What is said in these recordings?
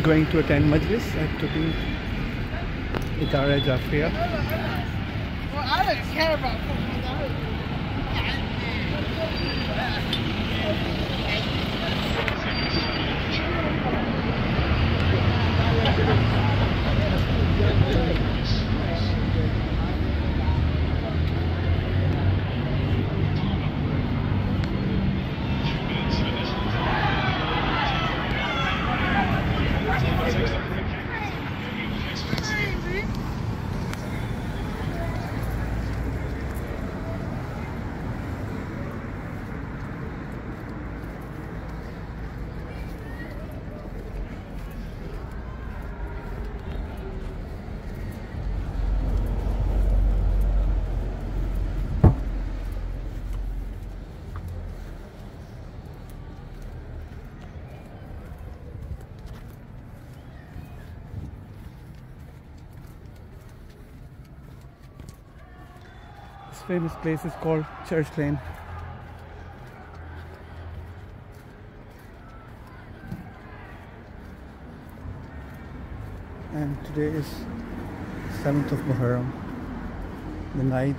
going to attend Majlis at Tupi Idara Jafriya. Well, I don't care about football. This famous place is called Church Lane. And today is 7th of Muharram. The night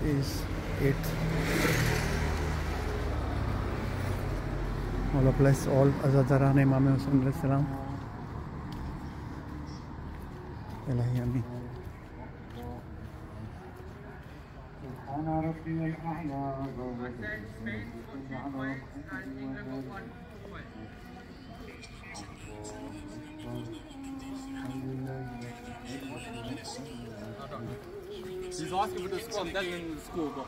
is 8th. Allah bless all Azadaran Imam Hussain alayhi salam. Ilahi Ameen. He's asking for the score, I'm telling him the score, but...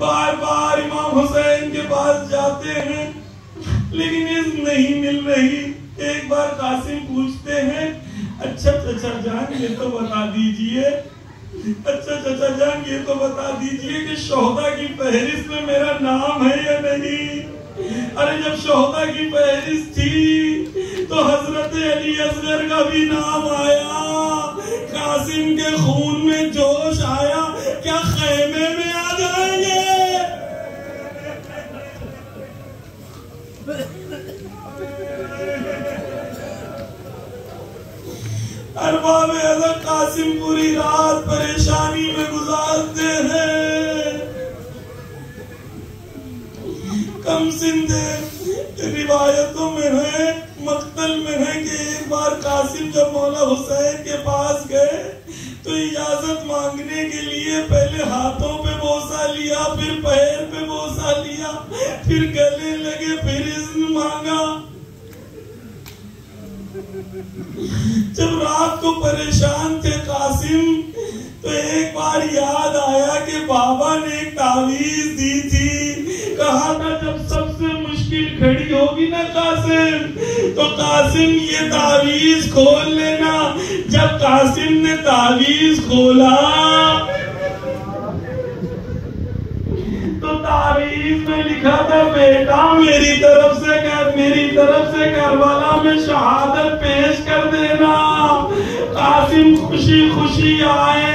बार बार इमाम हुसैन के पास जाते हैं लेकिन इज्जत नहीं मिल रही। एक बार कासिम पूछते हैं, अच्छा चाचा जान ये तो बता दीजिए, अच्छा चाचा जान ये तो बता दीजिए कि शोहदा की फहरिस्त में मेरा नाम है या नहीं। अरे जब शोहदा की फहरिस्त थी तो हजरत अली असगर का भी नाम आया। कासिम के खून में जोश आया, क्या खैमे में आ जाएंगे? अरबाब अज़म कासिम पूरी रात परेशानी में गुजारते हैं। कम सिंधे रिवायतों में है, मक्तल में है कि एक बार कासिम जब मौला हुसैन के पास गए तो इजाजत मांगने के लिए पहले हाथों पे बोसा लिया, फिर पैर पे बोसा लिया, फिर गले लगे, फिर इज़्न मांगा। जब रात को परेशान थे कासिम तो एक बार याद आया कि बाबा ने एक तावीज दी थी, कहा था जब सबसे मुश्किल खड़ी होगी ना कासिम तो कासिम ये तावीज खोल लेना। जब कासिम ने तावीज खोला तो तावीज में लिखा था, बेटा मेरी तरफ से करबला में शहादत पेश कर देना। कासिम खुशी खुशी आए,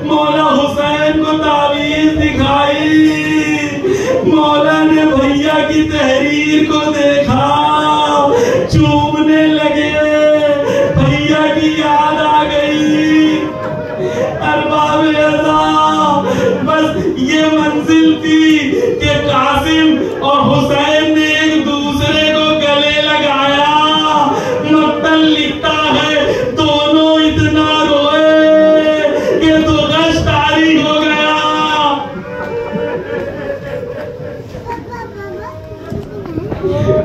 मौला हुसैन को तावीज दिखाई। मौला ने भैया की तहरीर को देखा, चूमने लगे, भैया की याद आ गई। अरबाब अज़म बस ये मंजिल थी कि कासिम और हुसैन ने एक दूसरे को गले लगाया। मक्तल लिखता है दोनों इतना रोए कि तो गश तारी हो गया।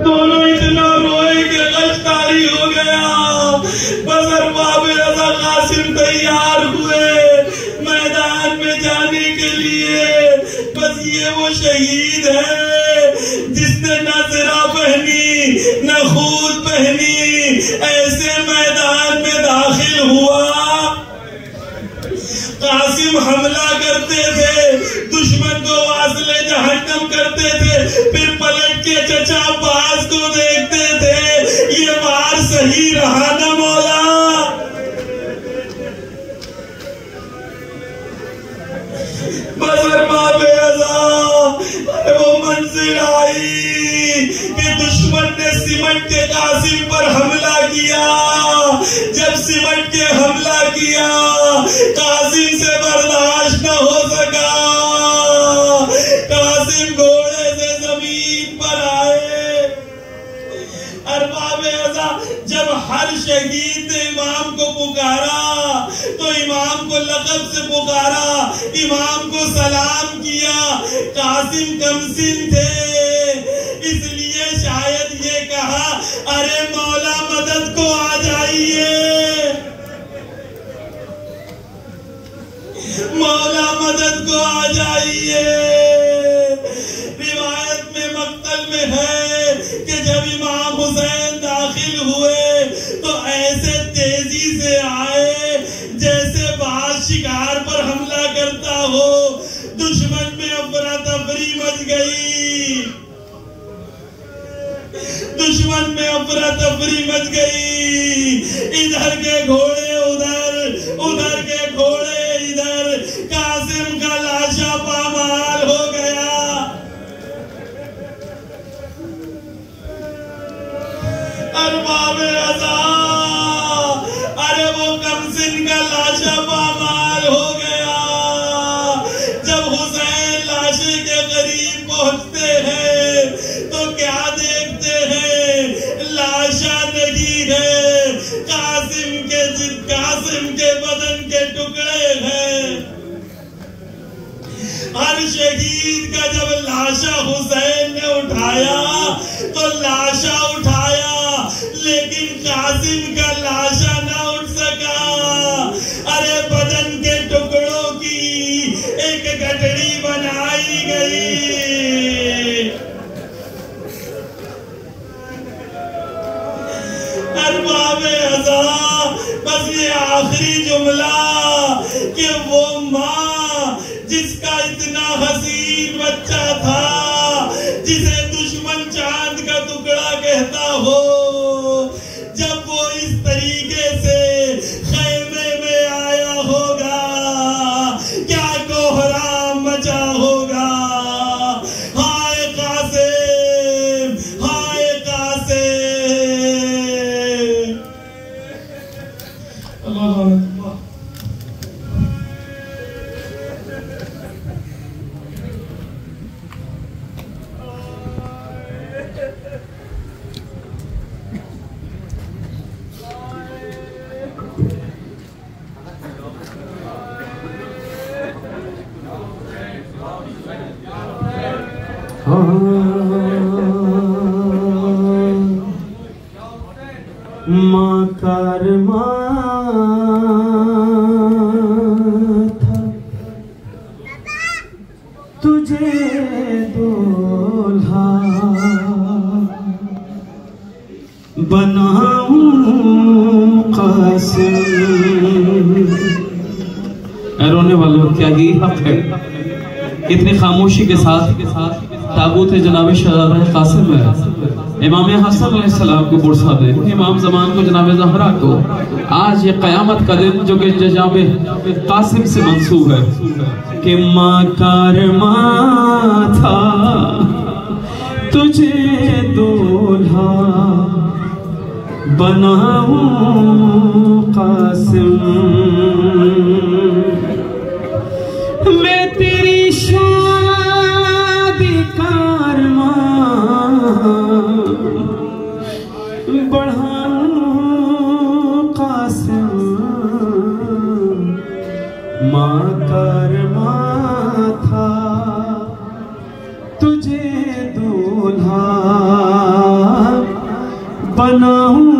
दोनों इतना रोए कि गश बूट पहनी, ऐसे मैदान में दाखिल हुआ। कासिम हमला करते थे, दुश्मन को वासले जहन्नम करते थे, फिर पलट के चचा अब्बास को देखते थे, ये वार सही रहा ना मौला। अरे वो मंजिल आई कि दुश्मन ने सिमट के कासिम पर हमला किया। जब सिमट के हमला किया, कासिम से बर्दाश्त न हो सका। कासिम घोड़े से जमीन पर आए। अरबाब अज़ा, जब हर शहीद ने इमाम को पुकारा तो इमाम को लक़ब से पुकारा, इमाम को सलाम किया। कासिम कमसिन थे, इसलिए शायद ये कहा, अरे मौला मदद को आ जाइए, मौला मदद को आ जाइए। रिवायत में मक्तल में है कि जब इमाम हुसैन दाखिल हुए तो ऐसे तेजी से आए जैसे बाज शिकार पर हमला करता हो। दुश्मन में अफरा तफरी मच गई, दुश्मन में अफरा तफरी मच गई। इधर के घोड़े उधर, उधर के घोड़े इधर। कासिम का लाशा पामाल हो गया। अरबाब अज़ा, अरे वो कमसिन का लाशा पामाल हो गया। जब हुसैन लाशे के करीब पहुंचते हैं तो क्या देखते हैं, लाशा नहीं है, कासिम के बदन के टुकड़े हैं। हर शहीद का जब लाशा हुसैन ने उठाया तो लाशा उठाया, लेकिन कासिम का लाशा ना उठ सका। अरे बदन के टुकड़ों की एक गठड़ी बनाई गई। अरबाब अज़ा, बस ये आखिरी जुमला कि वो माँ जिसका इतना हसीन बच्चा था, जिसे दुश्मन चांद का टुकड़ा कहता हो, जब वो इस तरीके से खैमे में आया होगा, क्या कोहराम मचा होगा। हाय कासिम, हाय कासिम। अल्लाह अल्लाह। माँ कारमा था तुझे दूल्हा बनाऊं कासिम। रोने वालों, क्या ये हक है इतनी खामोशी के साथ ताबूत जनाब शहज़ादा कासिम है, इमाम हसन अलैहिस्सलाम को बुरसा दे, इमाम ज़मान को जनाब ज़हरा को। आज ये क़यामत का दिन जो कि जनाब कासिम से मंसूब है कि माँ कारमा था तुझे दूल्हा बनाऊं कासिम। मैं तेरी शादी कारमा बढ़ाऊं कासिम। माँ कारमा था तुझे दूल्हा बनाऊं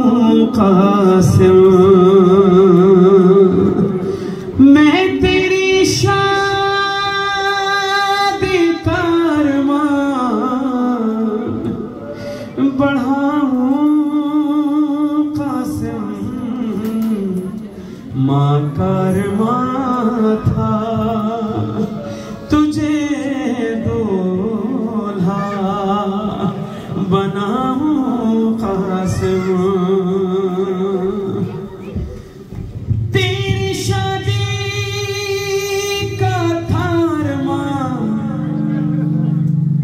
कासिम। मैं तेरी शादी कारमा बढ़ाऊं माँ कारवा था तुझे दूल्हा बनाऊं कासिम, तेरी शादी का थार माँ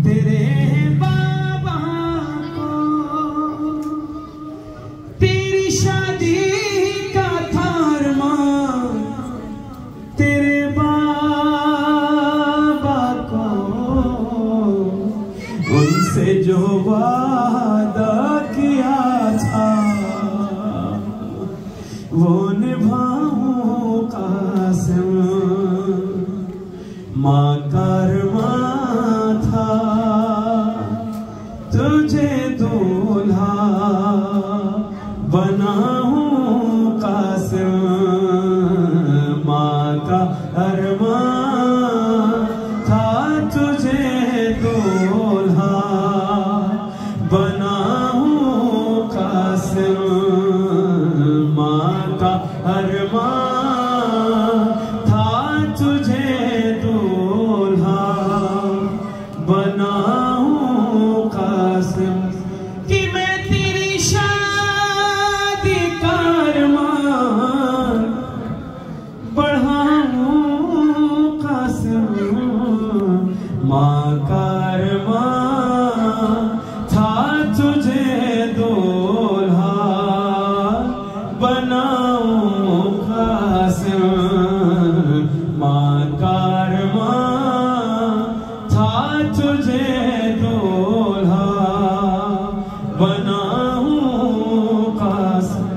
तेरे बाबा को, तेरी शादी का थार माँ तेरे बाबा को, उनसे जो वादा किया था वो निभाऊं कासिम, माँ कारवा था तुझे दूल्हा बनाऊं कासिम, माँ का अरमान था तुझे दूल्हा बनाऊं कासिम, माँ का अरमान था तुझे दूल्हा बनाऊं कासिम, कि मैं तेरी शादी का अरमान बढ़ाऊं कासिम, माँ का अरमान था तुझे दूल्हा बनाऊं कासिम, माँ का अरमान था तुझे दूल्हा बनाऊं कासिम।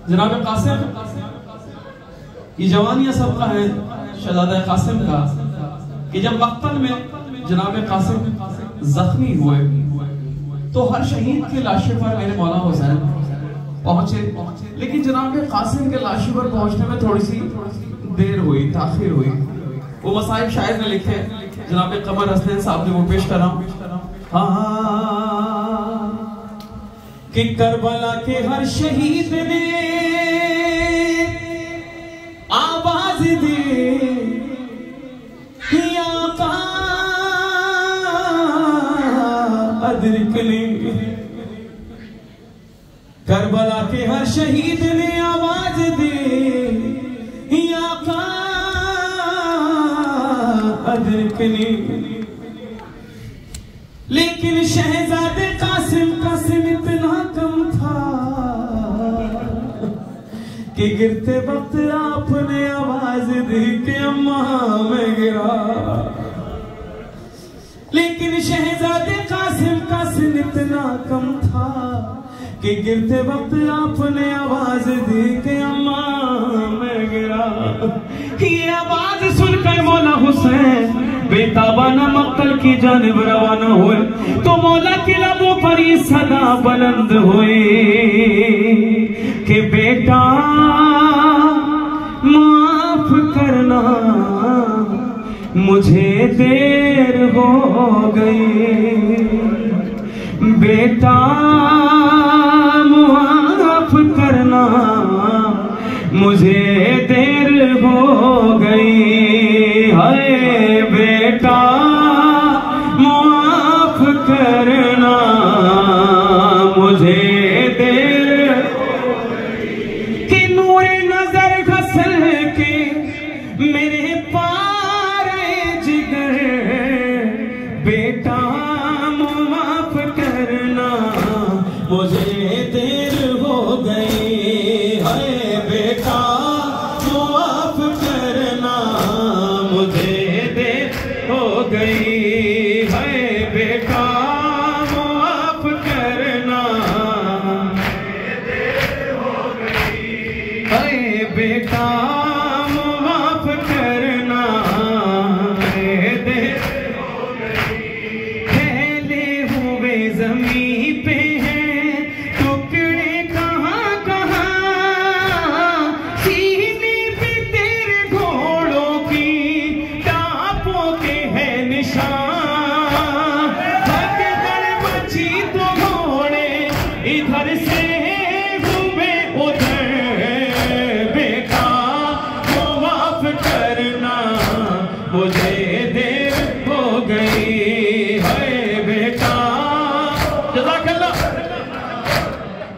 जनाब कासिम, ये जवानिया सबका है शहजादा कासिम का, कि जब मक्तल में जनाब कासिम जख्मी हुए तो हर शहीद के लाशे पर मेरे मौला हुसैन पहुंचे, लेकिन जनाब कासिम के लाशे पर पहुंचने में थोड़ी सी देर हुई, ताखिर हुई। वो मसाइब शायर ने लिखे, जनाब कमर हसनैन साहब ने वो पेश करा। कि करबला के हर शहीद ने आवाज दी अदरिकनी, करबला के हर शहीद ने आवाज दी आका अदरिकनी, लेकिन शहजादे कासिम इतना कम था कि गिरते वक्त आपने आवाज दी कि अम्मा मैं गिरा, लेकिन शहजादे कासिम इतना कम था कि गिरते वक्त आपने आवाज दी कि अम्मा मैं गिरा। ये आवाज सुनकर मौला हुसैन बेताबाना मक्तल की जानिब रवाना हुए तो मौला के लबों पर ये सदा बुलंद हुई कि बेटा माफ करना मुझे देर हो गई, बेटा माफ करना मुझे देर हो गई, हाय बेटा माफ करना मुझे देर हो गई, कि नूरे नजर घसल के मेरे पारे जिगर, बेटा माफ करना मुझे देर हो गई, हाय बेटा माफ करना मुझे देर हो गई, हाय बेटा माफ करना मुझे देर हो गई, हाय बेटा माफ करना मुझे देर हो गई, फैले हुए जमीन पे हैं टुकड़े कहाँ कहाँ, सीने पे तेरे घोड़ों की टापों के है निशान, भगदड़ मची तो घोड़े इधर से घूमे उधर,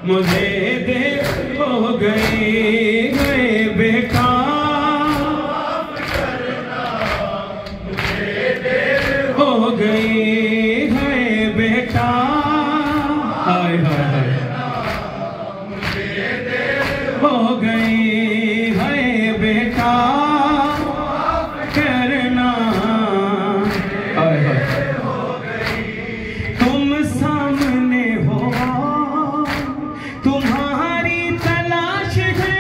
मुझे देर हो गई गए बेटा हो गई है बेटा हाय हाय हाय हो गई है बेटा करना हाय हाय तुम सामने हो तुम्हारी तलाश है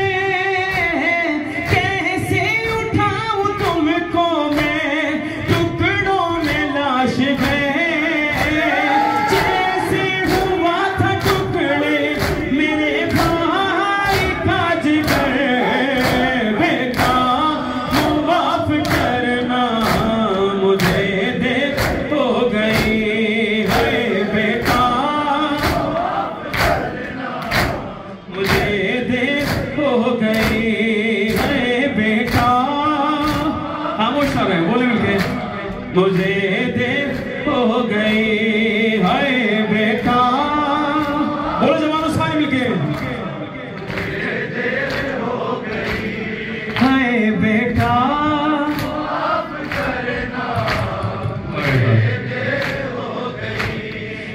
कैसे उठाऊं तुमको मैं टुकड़ों में लाश है जैसे हुआ था टुकड़े मेरे भाई का जिगर बेटा माफ करना मुझे देर हो गई है बेटा मुझे देर हो गई है बेटा खामोश ना रहे बोले मिलके मुझे देर हो गई है बेटा बोलो जवानों सारे मिलके है बेटा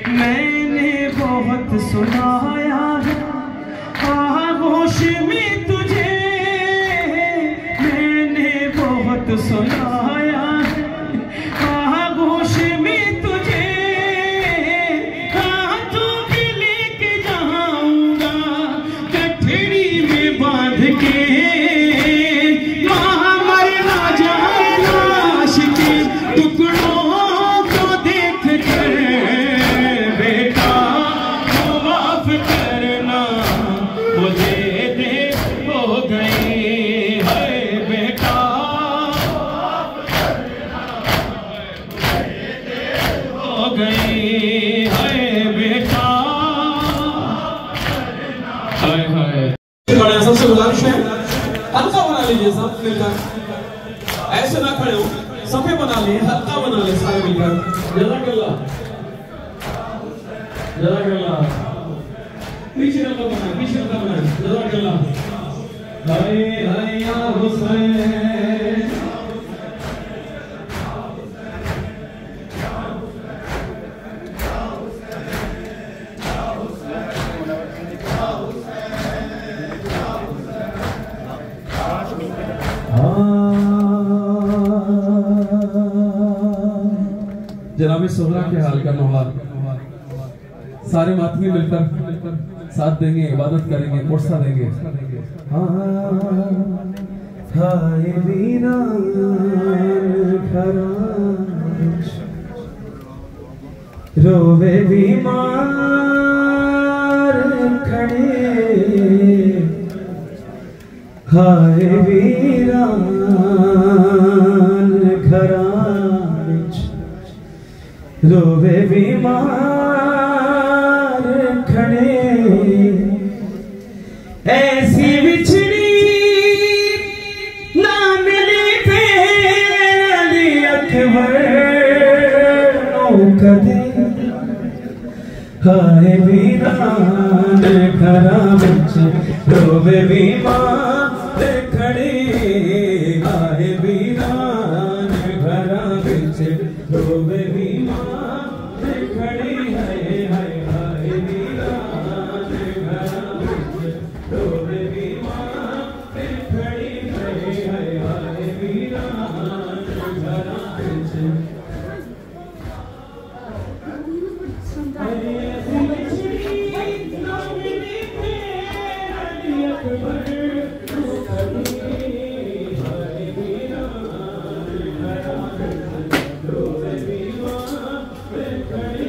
मैंने बहुत सुनाया है आगोश में तुझे मैंने बहुत सुनाया है आगोश में तुझे हाथों के लेके जाऊंगा गठरी में बांध के वहां मरना जाए लाश के टुकड़ों को देख कर बेटा माफ करना मुझे देर हो गई है बेटा हो गई है बेटा हाय हाय सबसे गुजारिश है हल्का बना लीजिए सब मिलकर ऐसे ना खड़े हो सफे बना लिए हल्का बना ले सारे मिलकर जज़ाकल्लाह जज़ाकल्लाह पीछे हल्का बना जज़ाकल्लाह हाय हाय या हुसैन जनाब सोहरा के हाल का नौहार सारे मातमी मिलकर साथ देंगे इबादत करेंगे पुरसा देंगे हाय रोवे बीमार खड़े हाय वीरान घरां रोवे बीमार खड़े ऐसी बिछड़ी ना मिली अली अकबर कदे हाय वीरान घरां रोवे बीमार खड़े हाय वीरान घरां रोवे बीमार खड़े हाय हाय हाय वीरान घरां रोवे बीमार खड़े हाय हाय हाय वीरान घरां खड़े